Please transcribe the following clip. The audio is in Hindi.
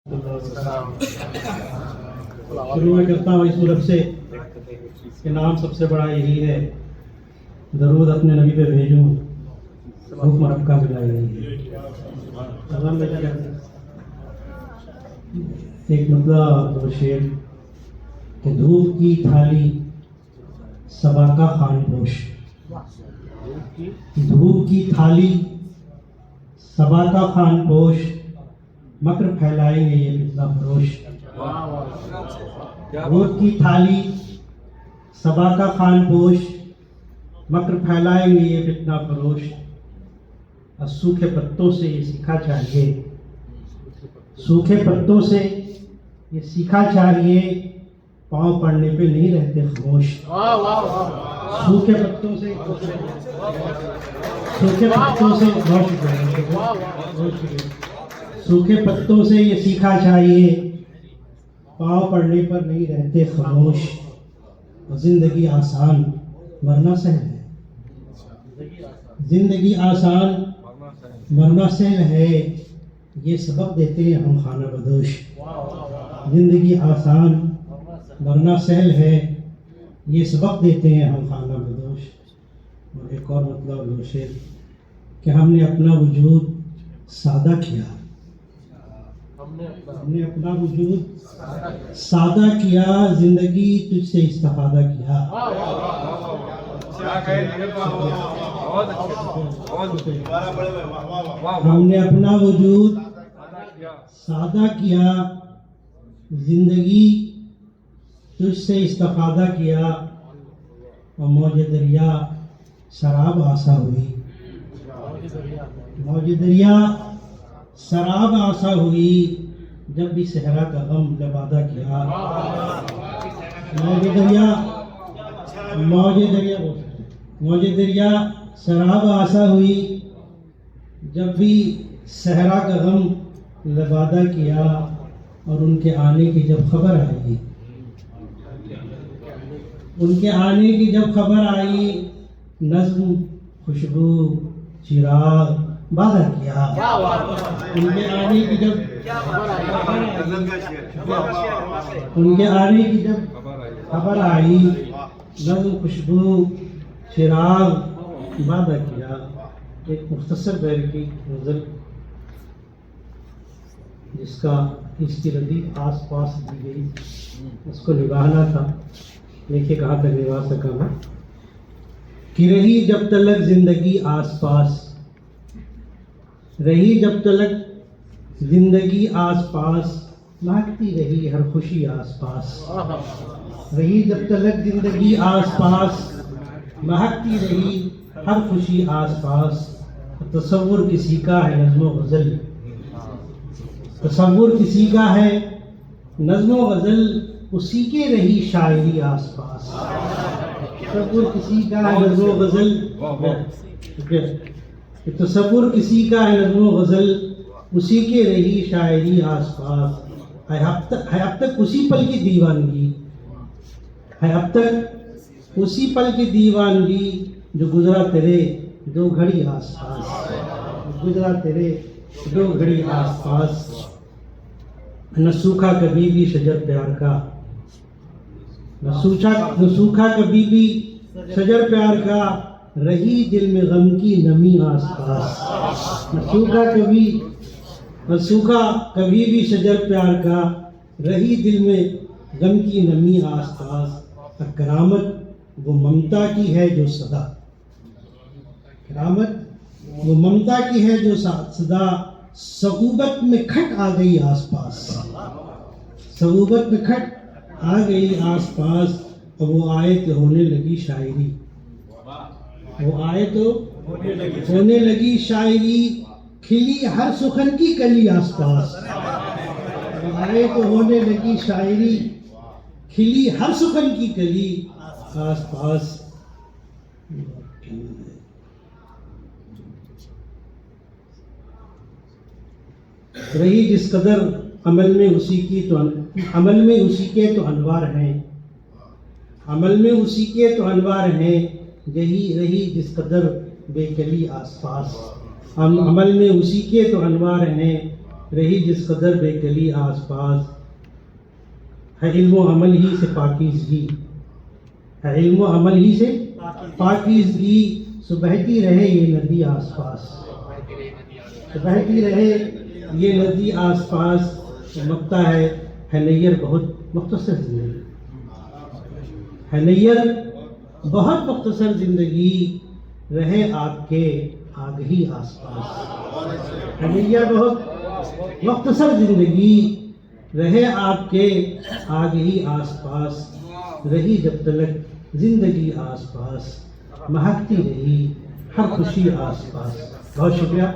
शुरू में करता हूँ इस मुल्क से कि नाम सबसे बड़ा यही है, दरूद अपने नबी पे भेजूं, हुक्म रब का मिला यही है। एक मतलब दो शेर कि धूप की थाली सबा का खानपोश, धूप की थाली सबा का खानपोश, मक्र फैलाएंगे ये फितना फरोश। धूप की थाली सबा का खानपोश, मक्र फैलाएंगे ये फितना फरोश। और सूखे पत्तों से ये सीखा चाहिए, सूखे पत्तों से ये सीखा चाहिए, पाँव पड़ने पे नहीं रहते खामोश। सूखे पत्तों से सूखे पत्तों से ये सीखा चाहिए, पाँव पड़ने पर नहीं रहते खामोश। और जिंदगी आसान वरना सहल है, जिंदगी आसान वरना सहल है, ये सबक देते हैं हम खाना बदोश। जिंदगी आसान वरना सहल है, ये सबक देते हैं हम खाना बदोश। और एक और मतलब शेर कि हमने अपना वजूद सादा किया, हमने अपना वजूद सादा किया, जिंदगी तुझसे इस्तिफादा किया। हमने अपना वजूद सादा किया, जिंदगी तुझसे इस्तिफादा किया। और मौज दरिया शराब आसा हुई, मौज दरिया शराब आसा हुई, जब भी सहरा का गम लबादा किया। मौज दरिया शराब आसा हुई, जब भी सहरा का गम लबादा किया। और उनके आने की जब खबर आई, उनके आने की जब खबर आई, नज़्म खुशबू चिराग बादा किया। उनके आने की जब खबर आई, नज़्म खुशबू चिराग बादा किया। एक मुख्तसर बैर की नज़र जिसका इसकी रदी आस पास दी गई, उसको निभाना था। देखिए कहाँ तक निभा सका मैं। कि रही जब तलक जिंदगी आस पास, रही जब तलक जिंदगी आस पास, महकती रही हर खुशी आस पास। रही जब तलक जिंदगी आस पास, महकती रही हर खुशी आस पास। तसव्वुर किसी का है नज़्म गज़ल, तसव्वुर किसी का है नज़्म गज़ल, उसी के रही शायरी आस पास। तसव्वुर किसी का है नज़्म गज़ल, तसव्वुर किसी का है नज़्म गज़ल, उसी के रही शायरी आस पास। है अब तक उसी पल की दीवानगी, है अब तक उसी पल की दीवानगी, जो गुजरा तेरे दो घड़ी आस पास, गुजरा तेरे दो घड़ी आस पास। न सूखा कभी भी शजर प्यार का, न सूखा कभी भी शजर प्यार का, रही दिल में गम की नमी आस पास। न सूखा कभी भी शजर प्यार का, रही दिल में गम की नमी आस पास। करामत वो ममता की है जो सदा, करामत वो ममता की है जो सदा, सगुबत में खट आ गई आसपास, सगुबत में खट आ गई आसपास। और वो आए तो होने लगी शायरी, वो आए तो होने लगी शायरी, खिली हर सुखन की कली आसपास। वो आए तो होने लगी शायरी, खिली हर सुखन की कली आसपास। रही जिस कदर अमल में उसी के तो अनवार हैं, अमल में उसी के तो अनवार हैं। यही रही जिस कदर बेकली आसपास, हम अमल में उसी के तो अनवार हैं। रही जिस कदर बेकली आस पास, है इल्म व अमल ही से पाकीज़गी, है इल्म व अमल ही से पाकीज़गी, सो बहती रहे ये नदी आस पास, तो बहती रहे ये नदी आस पास। मकता है नैयर बहुत मुख्तसर ज़िंदगी, है नैयर बहुत मुख्तसर ज़िंदगी, रहे आपके आग ही आस पास, है नैयर बहुत मुख्तसर ज़िंदगी, रहे आपके आग ही आस पास, रही जब तलक ज़िंदगी आस पास, महकती रही हर खुशी आस पास। बहुत शुक्रिया।